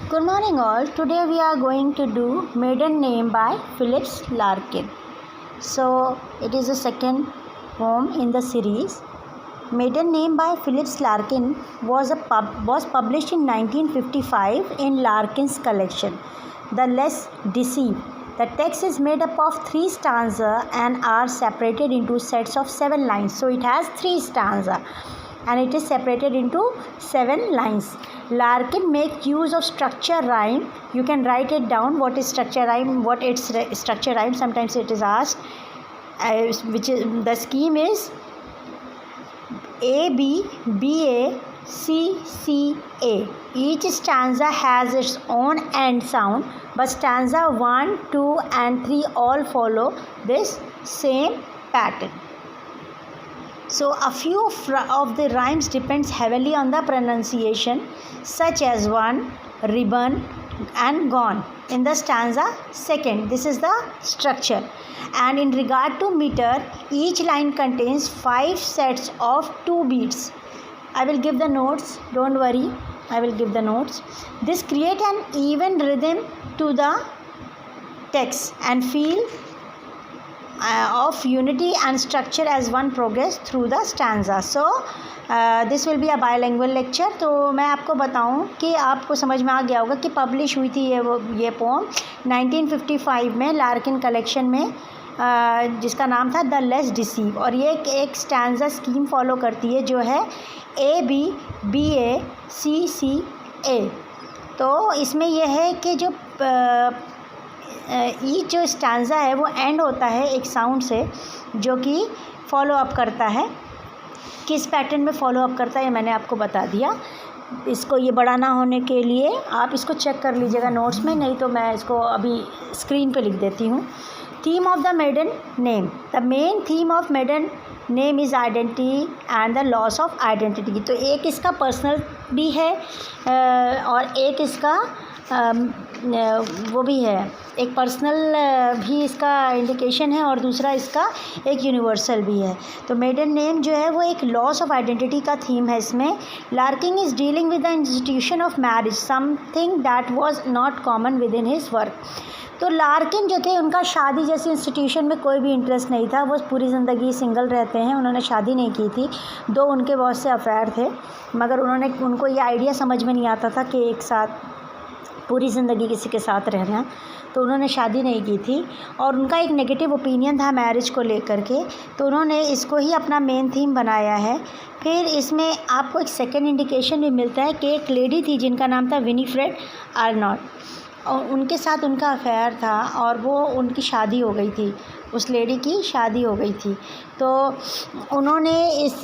Good morning all. Today we are going to do Maiden Name by Philip Larkin. So it is the second poem in the series. Maiden Name by Philip Larkin was published in 1955 in Larkin's collection, The Less Deceived. The text is made up of 3 stanzas and are separated into sets of 7 lines. So it has 3 stanzas and it is separated into 7 lines. Larkin makes use of structure rhyme. You can write it down, what is structure rhyme, what its structure rhyme. Sometimes it is asked, which is the scheme is A B B A C C A. Each stanza has its own end sound, but stanza 1, 2 and 3 all follow this same pattern. So a few of the rhymes depends heavily on the pronunciation, such as one, ribbon and gone in the stanza second. This is the structure. And in regard to meter, each line contains 5 sets of 2 beats. I will give the notes, don't worry, I will give the notes. This creates an even rhythm to the text and feel of unity and structure as one progress through the stanza. So this will be a bilingual lecture. तो मैं आपको बताऊं कि आपको समझ में आ गया होगा कि पब्लिश हुई थी ये पोम 1955 में लार्किन कलेक्शन में, जिसका नाम था द लेस डिसीव, और ये एक स्टैंजा स्कीम फॉलो करती है जो है A B B A C C A. तो इसमें यह है कि जो ईच जो स्टैंजा है वो एंड होता है एक साउंड से जो कि फॉलो अप करता है. किस पैटर्न में फॉलो अप करता है ये मैंने आपको बता दिया. इसको ये बड़ा ना होने के लिए आप इसको चेक कर लीजिएगा नोट्स में, नहीं तो मैं इसको अभी स्क्रीन पे लिख देती हूँ. Theme of the maiden name. The main theme of maiden name is identity and the loss of identity. तो एक इसका पर्सनल भी है और एक इसका वो भी है, एक पर्सनल भी इसका इंडिकेशन है और दूसरा इसका एक यूनिवर्सल भी है. तो मेडन नेम जो है वो एक लॉस ऑफ आइडेंटिटी का थीम है इसमें. Larkin is dealing with the institution of marriage, something that was not common with in his work. तो लार्किन जो थे उनका शादी जैसी इंस्टीट्यूशन में कोई भी इंटरेस्ट नहीं था. वो पूरी ज़िंदगी सिंगल रहते हैं, उन्होंने शादी नहीं की थी. 2 उनके बहुत से अफेयर थे, मगर उनको ये आइडिया समझ में नहीं आता था कि एक साथ पूरी ज़िंदगी किसी के साथ रहना, तो उन्होंने शादी नहीं की थी. और उनका एक नेगेटिव ओपिनियन था मैरिज को लेकर के, तो उन्होंने इसको ही अपना मेन थीम बनाया है. फिर इसमें आपको एक सेकंड इंडिकेशन भी मिलता है कि एक लेडी थी जिनका नाम था विनीफ्रेड आर्नॉल्ड, और उनके साथ उनका अफेयर था और वो उनकी शादी हो गई थी, उस लेडी की शादी हो गई थी. तो उन्होंने इस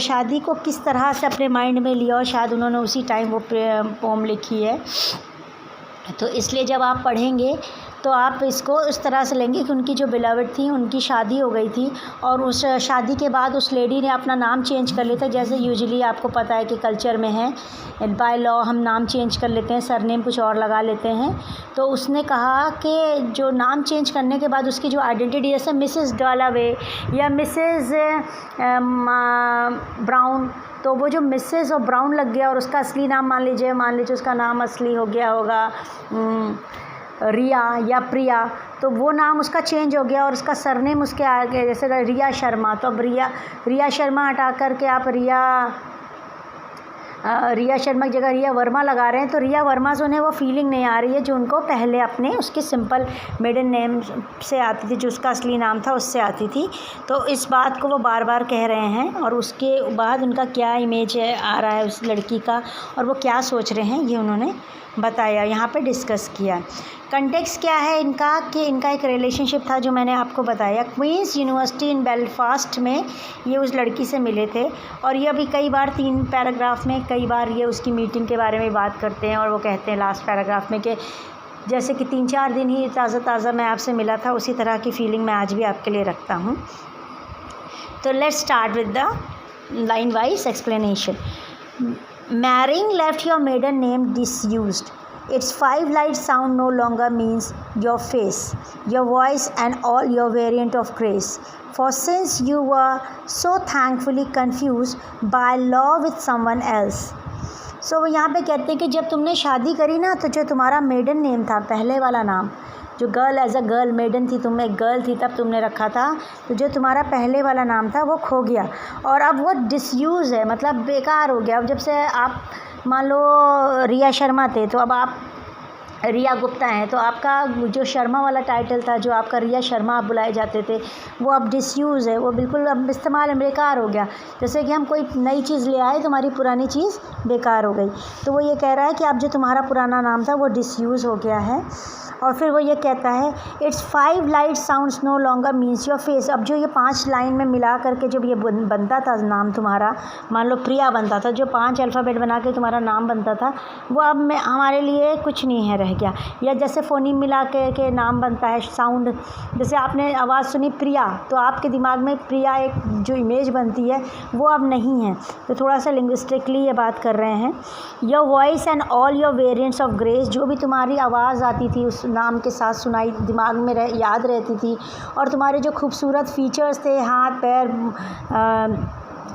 शादी को किस तरह से अपने माइंड में लिया और शायद उन्होंने उसी टाइम वो पोम लिखी है. तो इसलिए जब आप पढ़ेंगे तो आप इसको उस तरह से लेंगे कि उनकी जो बिलवड थी उनकी शादी हो गई थी और उस शादी के बाद उस लेडी ने अपना नाम चेंज कर लिया था. जैसे यूजुअली आपको पता है कि कल्चर में है, बाय लॉ हम नाम चेंज कर लेते हैं, सरनेम कुछ और लगा लेते हैं. तो उसने कहा कि जो नाम चेंज करने के बाद उसकी जो आइडेंटिटी, जैसे मिसेस डॉलावे या मिसेस ब्राउन, तो वो जो मिसेस और ब्राउन लग गया और उसका असली नाम मान लीजिए उसका नाम असली हो गया होगा रिया या प्रिया, तो वो नाम उसका चेंज हो गया और उसका सरनेम उसके आगे, जैसे रिया शर्मा, तो अब रिया शर्मा हटा करके आप रिया शर्मा की जगह रिया वर्मा लगा रहे हैं. तो रिया वर्मा से उन्हें वो फीलिंग नहीं आ रही है जो उनको पहले अपने उसके सिंपल मेडन नेम से आती थी, जो उसका असली नाम था उससे आती थी. तो इस बात को वो बार बार कह रहे हैं और उसके बाद उनका क्या इमेज आ रहा है उस लड़की का और वो क्या सोच रहे हैं ये उन्होंने बताया, यहाँ पे डिस्कस किया. कंटेक्स्ट क्या है इनका कि इनका एक रिलेशनशिप था जो मैंने आपको बताया. क्वींस यूनिवर्सिटी इन बेलफास्ट में ये उस लड़की से मिले थे और ये अभी कई बार 3 पैराग्राफ में कई बार ये उसकी मीटिंग के बारे में बात करते हैं और वो कहते हैं लास्ट पैराग्राफ में कि जैसे कि 3-4 दिन ही ताज़ा मैं आपसे मिला था, उसी तरह की फीलिंग मैं आज भी आपके लिए रखता हूँ. तो let's start with the line wise explanation. Marrying left your maiden name disused. Its 5-line sound no longer means your face, your voice and all your variant of grace. For since you were so thankfully confused by law with someone else, सो वो यहाँ पे कहते हैं कि जब तुमने शादी करी ना, तो जो तुम्हारा मेडन नेम था, पहले वाला नाम, जो girl as a girl maiden थी, तुम एक गर्ल थी तब तुमने रखा था, तो जो तुम्हारा पहले वाला नाम था वो खो गया और अब वो डिसयूज़ है, मतलब बेकार हो गया। अब जब से आप मान लो रिया शर्मा थे, तो अब आप रिया गुप्ता हैं, तो आपका जो शर्मा वाला टाइटल था, जो आपका रिया शर्मा आप बुलाए जाते थे, वो अब डिसयूज़ है, वो बिल्कुल अब इस्तेमाल में बेकार हो गया। जैसे कि हम कोई नई चीज़ ले आए तो हमारी पुरानी चीज़ बेकार हो गई। तो वो ये कह रहा है कि अब जो तुम्हारा पुराना नाम था वो डिसयूज़ हो गया है। और फिर वो ये कहता है it's 5 light sounds no longer means your face. अब जो ये 5 लाइन में मिला करके जब ये बनता था नाम तुम्हारा, मान लो प्रिया बनता था, जो 5 अल्फ़ाबेट बना के तुम्हारा नाम बनता था, वो अब हमारे लिए कुछ नहीं है, रह गया। या जैसे फ़ोनीम मिला के नाम बनता है, साउंड, जैसे आपने आवाज़ सुनी प्रिया, तो आपके दिमाग में प्रिया एक जो इमेज बनती है वो अब नहीं है। तो थोड़ा सा लिंग्विस्टिकली ये बात कर रहे हैं। Your voice and all your variants of grace, जो भी तुम्हारी आवाज़ आती थी उस नाम के साथ सुनाई, दिमाग में याद रहती थी, और तुम्हारे जो खूबसूरत फीचर्स थे, हाथ पैर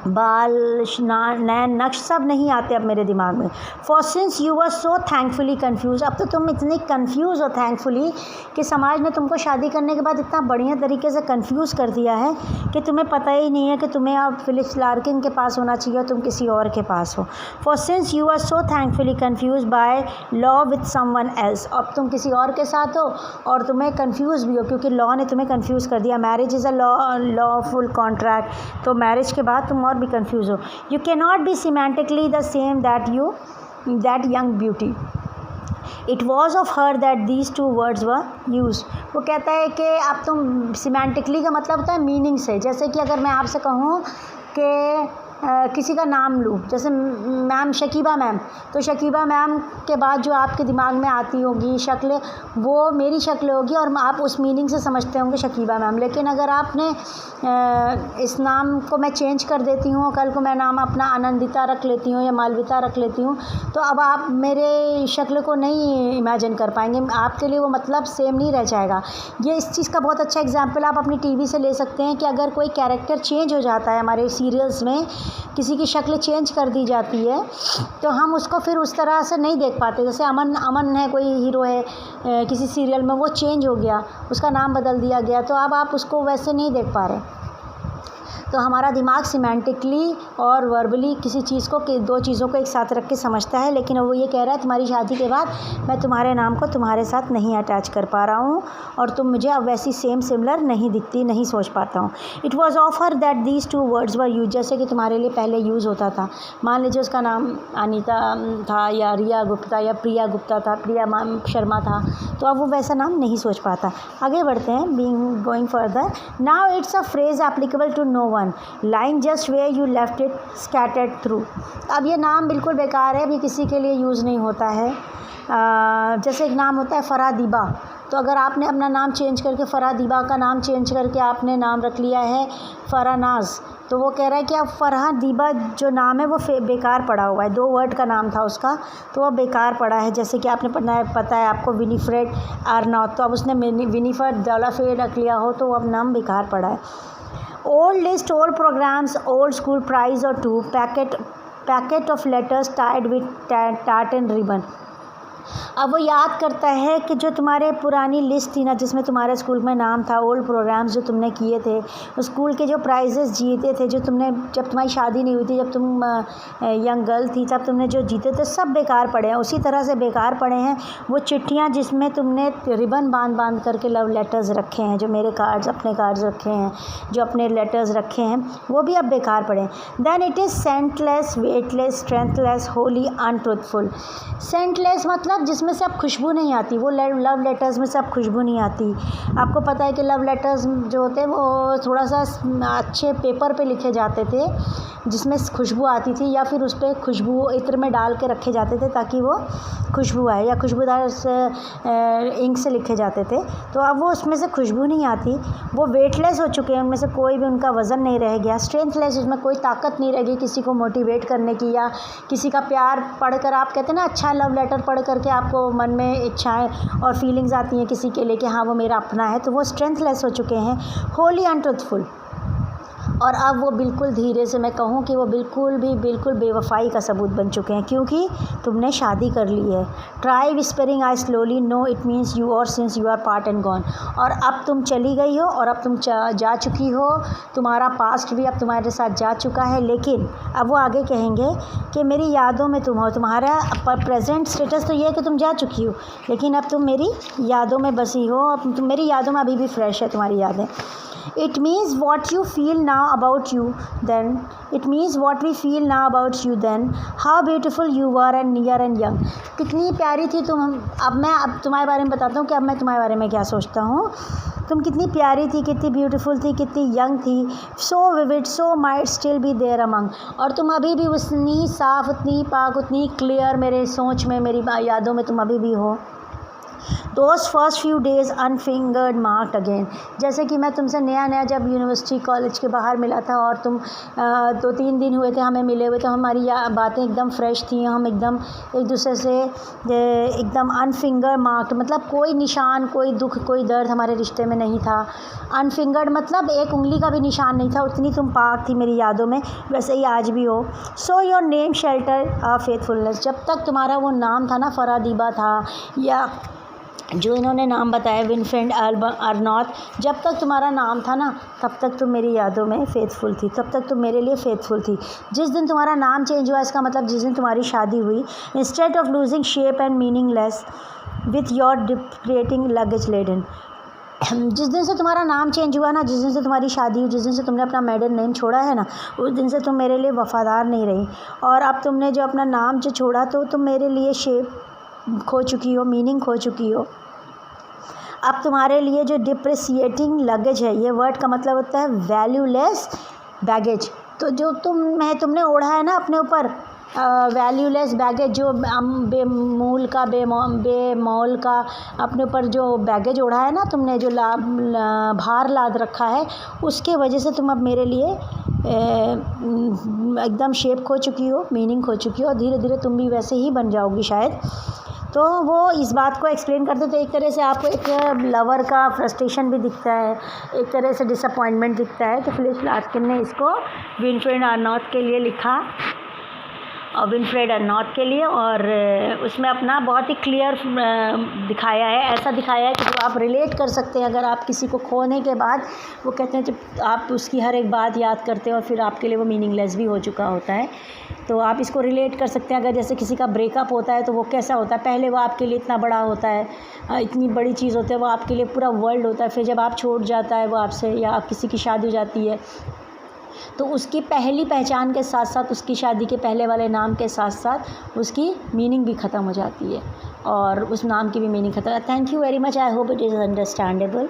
बाल नैन नक्श, सब नहीं आते अब मेरे दिमाग में। For since you were so thankfully confuse, अब तो तुम इतनी कन्फ्यूज़ हो थैंकफुली कि समाज ने तुमको शादी करने के बाद इतना बढ़िया तरीके से कन्फ्यूज़ कर दिया है कि तुम्हें पता ही नहीं है कि तुम्हें अब फिलिप्स लार्किन के पास होना चाहिए और तुम किसी और के पास हो। For since you are so thankfully confuse by law with someone else, अब तुम किसी और के साथ हो और तुम्हें कन्फ्यूज़ भी हो क्योंकि लॉ ने तुम्हें कन्फ्यूज़ कर दिया। Marriage is a lawful contract, तो मैरिज के बाद तुम और भी कंफ्यूज हो। You can not be semantically the same that young beauty, it was of her that these 2 words were use. वो कहता है कि अब तुम सिमेंटिकली का मतलब होता है मीनिंग से। जैसे कि अगर मैं आपसे कहूँ कि किसी का नाम लूँ, जैसे मैम शकीबा मैम, तो शकीबा मैम के बाद जो आपके दिमाग में आती होगी शक्ल, वो मेरी शक्ल होगी और आप उस मीनिंग से समझते होंगे शकीबा मैम। लेकिन अगर आपने इस नाम को मैं चेंज कर देती हूँ, कल को मैं नाम अपना आनंदिता रख लेती हूँ या मालविता रख लेती हूँ, तो अब आप मेरे शक्ल को नहीं इमेजिन कर पाएंगे, आपके लिए वो मतलब सेम नहीं रह जाएगा। ये इस चीज़ का बहुत अच्छा एग्जाम्पल आप अपनी टीवी से ले सकते हैं कि अगर कोई कैरेक्टर चेंज हो जाता है, हमारे सीरियल्स में किसी की शक्ल चेंज कर दी जाती है, तो हम उसको फिर उस तरह से नहीं देख पाते। जैसे अमन है, कोई हीरो है किसी सीरियल में, वो चेंज हो गया, उसका नाम बदल दिया गया, तो अब आप उसको वैसे नहीं देख पा रहे। तो हमारा दिमाग सिमेंटिकली और वर्बली किसी चीज़ को, 2 चीज़ों को एक साथ रख के समझता है। लेकिन वो ये कह रहा है तुम्हारी शादी के बाद मैं तुम्हारे नाम को तुम्हारे साथ नहीं अटैच कर पा रहा हूँ और तुम मुझे अब वैसी सेम सिमिलर नहीं दिखती, नहीं सोच पाता हूँ। It was offer that these 2 words were use, जैसे कि तुम्हारे लिए पहले यूज़ होता था। मान लीजिए उसका नाम अनीता था या रिया गुप्ता या प्रिया गुप्ता था, प्रिया शर्मा था, तो अब वो वैसा नाम नहीं सोच पाता। आगे बढ़ते हैं, being going further. Now it's a phrase applicable to no one, line just where you left it scattered through. अब ये नाम बिल्कुल बेकार है, अभी किसी के लिए यूज़ नहीं होता है। जैसे एक नाम होता है फरादीबा, तो अगर आपने अपना नाम चेंज करके फरादीबा का नाम चेंज करके आपने नाम रख लिया है फरानाज, तो वो कह रहा है कि अब फरहादीबा जो नाम है वो बेकार पड़ा हुआ है, 2 वर्ड का नाम था उसका, तो वह बेकार पड़ा है। जैसे कि आपने पता है आपको विनीफ्रेड आर्नौत, तो अब उसने विनीफर्ड दौलाफेड रख लिया हो, तो वो अब नाम बेकार पड़ा है। Old list, old programmes, old school prize और 2 packet of letters tied with tartan ribbon. अब वो याद करता है कि जो तुम्हारे पुरानी लिस्ट थी ना, जिसमें तुम्हारे स्कूल में नाम था, ओल्ड प्रोग्राम्स जो तुमने किए थे, स्कूल के जो प्राइजेस जीते थे, जो तुमने जब तुम्हारी शादी नहीं हुई थी, जब तुम यंग गर्ल थी, तब तुमने जो जीते थे, सब बेकार पड़े हैं। उसी तरह से बेकार पड़े हैं वो चिट्ठियाँ जिसमें तुमने रिबन बांध करके लव लेटर्स रखे हैं, जो मेरे कार्ड्स, अपने कार्ड्स रखे हैं, जो अपने लेटर्स रखे हैं, वो भी अब बेकार पड़े हैं। Then it is scentless, weightless, strengthless, wholly untruthful. Scentless मतलब जिसमें से अब खुशबू नहीं आती, वो लव लेटर्स में से अब खुशबू नहीं आती। आपको पता है कि लव लेटर्स जो होते हैं वो थोड़ा सा अच्छे पेपर पे लिखे जाते थे जिसमें खुशबू आती थी, या फिर उस पर खुशबू इत्र में डाल के रखे जाते थे ताकि वो खुशबू आए, या खुशबूदार इंक से लिखे जाते थे। तो अब वो उसमें से खुशबू नहीं आती, वो वेटलेस हो चुके हैं, उनमें से कोई भी उनका वज़न नहीं रह गया। स्ट्रेंथलेस, उसमें कोई ताकत नहीं रहेगी किसी को मोटिवेट करने की, या किसी का प्यार पढ़कर, आप कहते हैं ना अच्छा लव लेटर पढ़ करके आपको मन में इच्छाएं और फीलिंग्स आती हैं किसी के लिए कि हाँ वो मेरा अपना है, तो वो स्ट्रेंथलेस हो चुके हैं। होली अनट्रूथफुल, और अब वो बिल्कुल धीरे से, मैं कहूँ कि वो बिल्कुल बेवफाई का सबूत बन चुके हैं, क्योंकि तुमने शादी कर ली है। Try whispering I slowly, no it means you और since you are part and gone. और अब तुम चली गई हो और अब तुम जा चुकी हो, तुम्हारा पास्ट भी अब तुम्हारे साथ जा चुका है, लेकिन अब वो आगे कहेंगे कि मेरी यादों में तुम हो। तुम्हारा प्रेजेंट स्टेटस तो ये है कि तुम जा चुकी हो, लेकिन अब तुम मेरी यादों में बसी हो, अब तुम मेरी यादों में अभी भी फ्रेश है तुम्हारी यादें। It means what you feel now about you then. It means what we feel now about you then. How beautiful you were and near and young. कितनी प्यारी थी तुम। अब तुम्हारे बारे में बताता हूँ कि अब मैं तुम्हारे बारे में क्या सोचता हूँ। तुम कितनी प्यारी थी, कितनी ब्यूटीफुल थी, कितनी यंग थी। So vivid, so might still be there among. और तुम अभी भी उतनी साफ, उतनी पाक, उतनी क्लियर मेरे सोच में, मेरी यादों में तुम अभी भी हो। Those first few days unfingered marked again. जैसे कि मैं तुमसे नया जब यूनिवर्सिटी कॉलेज के बाहर मिला था और तुम 2-3 दिन हुए थे हमें मिले हुए, तो हमारी बातें एकदम फ्रेश थी, हम एकदम एक दूसरे से एकदम अनफिंगर मार्क्ड, मतलब कोई निशान, कोई दुख, कोई दर्द हमारे रिश्ते में नहीं था। अनफिंगर्ड मतलब एक उंगली का भी निशान नहीं था, उतनी तुम पाक थी मेरी यादों में, वैसे ही आज भी हो। So your name shelter a faithfulness. जब तक तुम्हारा वो नाम था ना, फरादीबा था, या जो इन्होंने नाम बताया विनफ्रेड अर्नॉट, जब तक तुम्हारा नाम था ना, तब तक तुम मेरी यादों में फेथफुल थी, तब तक तुम मेरे लिए फेथफुल थी। जिस दिन तुम्हारा नाम चेंज हुआ, इसका मतलब जिस दिन तुम्हारी शादी हुई, instead of losing shape and meaningless with your departing luggage laden. जिस दिन से तुम्हारा नाम चेंज हुआ ना, जिस दिन से तुम्हारी शादी हुई, जिस दिन से तुमने अपना मेडन नेम छोड़ा है ना, उस दिन से तुम मेरे लिए वफ़ादार नहीं रही। और अब तुमने जो अपना नाम जो छोड़ा, तो तुम मेरे लिए शेप खो चुकी हो, मीनिंग खो चुकी हो। अब तुम्हारे लिए जो डिप्रिसिएटिंग लगेज है, ये वर्ड का मतलब होता है वैल्यूलेस बैगेज। तो जो तुमने ओढ़ा है ना अपने ऊपर वैल्यूलेस बैगेज, जो बेमूल का बेमौल का अपने ऊपर जो बैगेज ओढ़ा है ना तुमने, जो भार लाद रखा है, उसके वजह से तुम अब मेरे लिए एकदम शेप खो चुकी हो, मीनिंग खो चुकी हो, और धीरे धीरे तुम भी वैसे ही बन जाओगी शायद। तो वो इस बात को एक्सप्लेन करते, तो एक तरह से आपको एक लवर का फ्रस्ट्रेशन भी दिखता है, एक तरह से डिसअपॉइंटमेंट दिखता है। तो फिलिप लार्किन ने इसको विनफ्रेड अर्नॉट के लिए लिखा, और विनफ्रेड अर्नॉट के लिए, और उसमें अपना बहुत ही क्लियर दिखाया है, ऐसा दिखाया है कि जो आप रिलेट कर सकते हैं। अगर आप किसी को खोने के बाद, वो कहते हैं जब आप उसकी हर एक बात याद करते हैं और फिर आपके लिए वो मीनिंगलेस भी हो चुका होता है, तो आप इसको रिलेट कर सकते हैं। अगर जैसे किसी का ब्रेकअप होता है, तो वो कैसा होता है, पहले वो आपके लिए इतना बड़ा होता है, इतनी बड़ी चीज़ होती है, वो आपके लिए पूरा वर्ल्ड होता है। फिर जब आप छूट जाता है वो आपसे, या आप किसी की शादी हो जाती है, तो उसकी पहली पहचान के साथ साथ, उसकी शादी के पहले वाले नाम के साथ साथ उसकी मीनिंग भी ख़त्म हो जाती है, और उस नाम की भी मीनिंग ख़त्म। Thank you very much, I hope it is understandable.